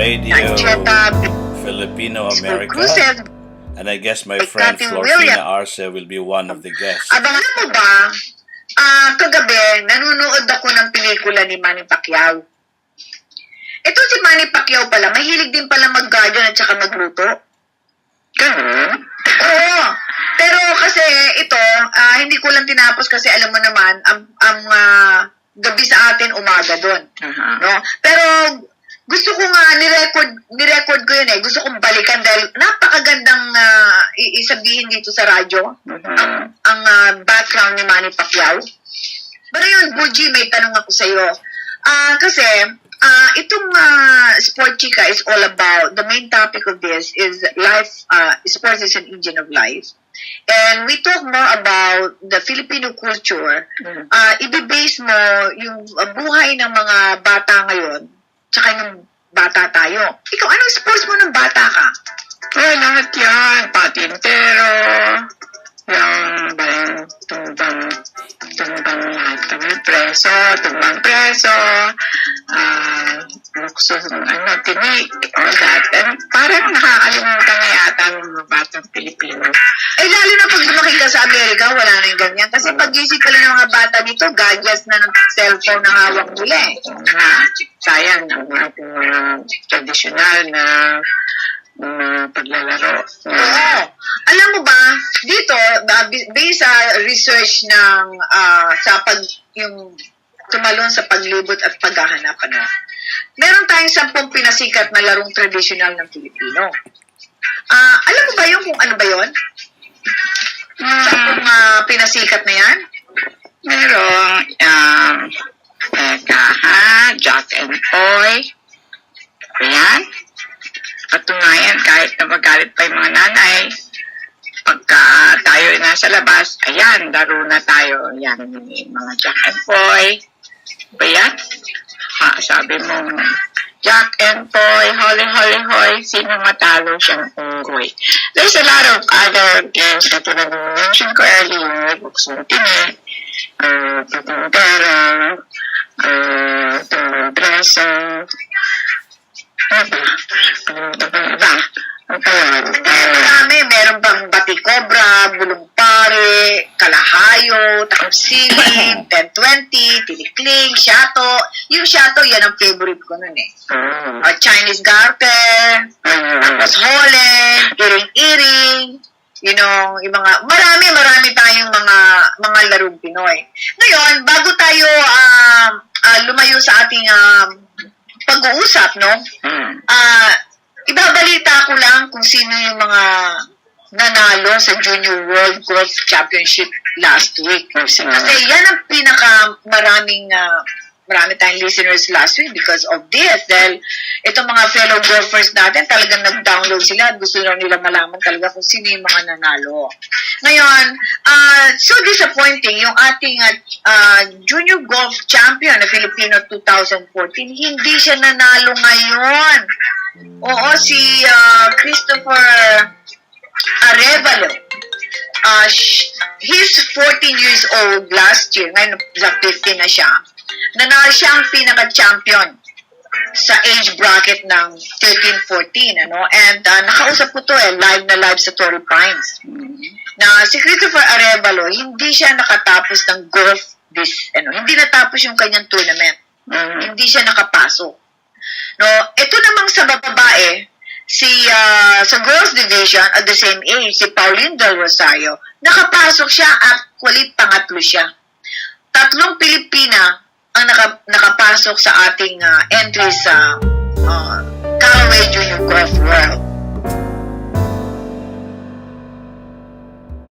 Radio Filipino America. And I guess my friend Florcina Arce will be one of the guests. Abangan mo ba, kagabi, nanonood ako ng pelikula ni Manny Pacquiao. Ito si Manny Pacquiao pala, mahilig din pala mag-garden at saka magluto. Ganun? Oo. Pero kasi ito, hindi ko lang tinapos kasi alam mo naman, ang gabi sa atin umaga doon. No? Pero gusto ko nga, ni-record ko yun eh. Gusto kong balikan dahil napakagandang isabihin dito sa radyo. Ang background ni Manny Pacquiao. Pero yun, Buji, may tanong ako sa'yo. Kasi, itong Sport Chika is all about, the main topic of this is life, sports is an engine of life. And we talk more about the Filipino culture. Ibe-base mo yung buhay ng mga bata ngayon, tsaka yung bata tayo. Ikaw, anong sports mo ng bata ka? Lahat yan. Patintero, yung tumbang lahat kami preso, tumbang preso, luksos ng tinik, all that. And parang nakakalimutan na yata ng mga batang Pilipino. Eh, lalo na pag lumaki ka sa Amerika, wala na yung ganyan. Kasi pag-isip pala ng mga bata dito, gadgets na ng cellphone na hawak nila eh. Sayang ang ating mga tradisyonal na paglalaro. Oo. Alam mo ba, dito, based sa research ng yung tumalon sa paglibot at paghahanap, meron tayong 10 pinasikat na larong tradisyonal ng Pilipino. Alam mo ba yung kung ano ba yun? 10 pinasikat na yan? Merong, Jack and Poy. Ayan. Katunayan, kahit na magalit pa yung mga nanay, pagka tayo ay nasa labas, ayan, laro na tayo. Ayan, mga Jack and Poy. Ba yan? Sabi mo, Jack and Poy, holy, holy, hoy, sino matalo siyang unggoy. There's a lot of other games na tulad ng mention ko earlier, buksong tinik, patintero, tumbang preso, Marami, meron bang batikobra, bulong pare, kalahayo, takapsilim, 10-20, tinikling, shato. Yung shato, yan ang favorite ko nun eh. Chinese garter, tapos holen, iring-iring, yung mga, marami tayong mga larong Pinoy. Ngayon, bago tayo lumayo sa ating pag-uusap, no? Ibabalita ko lang kung sino yung mga nanalo sa Junior World Golf Championship last week. Kasi yan ang marami tayong listeners last week because of this. Dahil itong mga fellow golfers natin, talagang nag-download sila at gusto nila malaman talaga kung sino yung mga nanalo. Ngayon, so disappointing, yung ating Junior Golf Champion na Filipino 2014, hindi siya nanalo ngayon. Oo, si Christopher Arevalo. He's 14 years old last year. Ngayon, 15 na siya. Nanalo siya ang pinaka-champion sa age bracket ng 13-14. And nakausap ko to live sa Torrey Pines. Na si Christopher Arevalo, hindi siya nakatapos ng golf hindi natapos yung kanyang tournament. Hindi siya nakapasok. No, ito namang sa babae, sa girls division at the same age, si Pauline Del Rosario, nakapasok siya, actually pangatlo siya. 3 Pilipina ang nakapasok sa ating entry sa Callaway Junior Golf World.